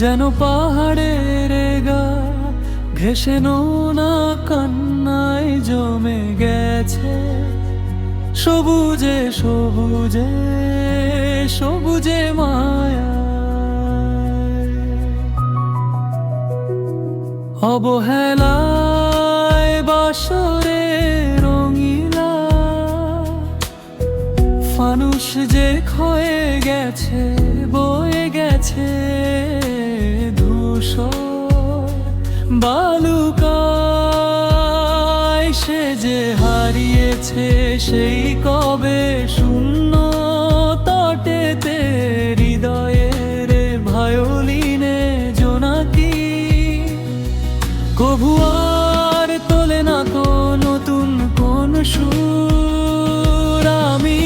যেন পাহাড়ের গা ঘেঁষে নোনা কান্নায় জমে গেছে। সবুজে সবুজে সবুজে মায়া, অবহেলায় বাসরে রঙিলা ফানুষ যে ক্ষয়ে গেছে, বয়ে গেছে ধূসর বালুকায়। সে যে হারিয়েছে সেই কবে শূন্য তটেতে, হৃদয়ের ভায়োলিনে জোনাকি কভু আর তোলে না কো নতুন কোন সুর। আমি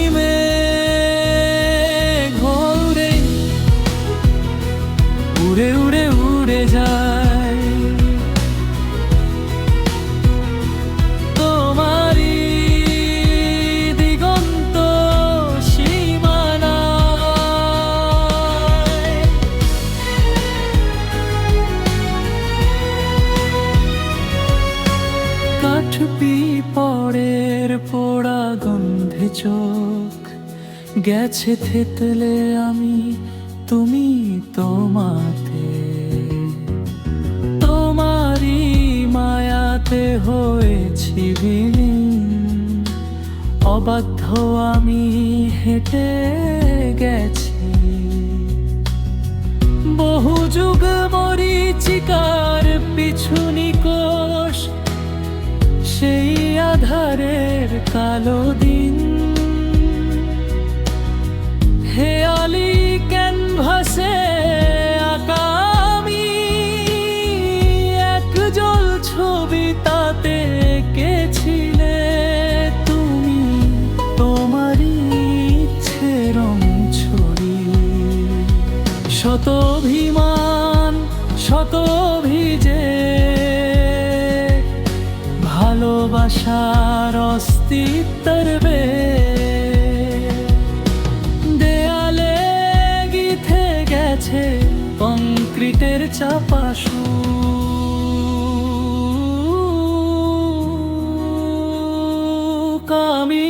ঘরে উড়ে উড়ে উড়ে যাই তোমারি দিগন্ত সীমানায়। কাঠ পিঁপড়ের পোড়া গন্ধে চোখ গেছে থেতলে, আমি তুমি তোমাতে, তোমারই মায়াতে হয়েছি বিলীন। অবাধ্য আমি হেঁটে গেছি বহু যুগ মরীচিকার পিছু নিকষ, সেই আধারের কালো দিন। হেয়ালি ক্যানভাসে আঁকা আমি এক জল ছবি, তাতে এঁকেছিলে তুমি তোমারই ইচ্ছে রং ছড়িয়ে। শত অভিমান শত অভিজে ভালোবাসার অস্তিত্বের দেয়ালে গিথে গেছে কংক্রিটের চাপা সুর। আমি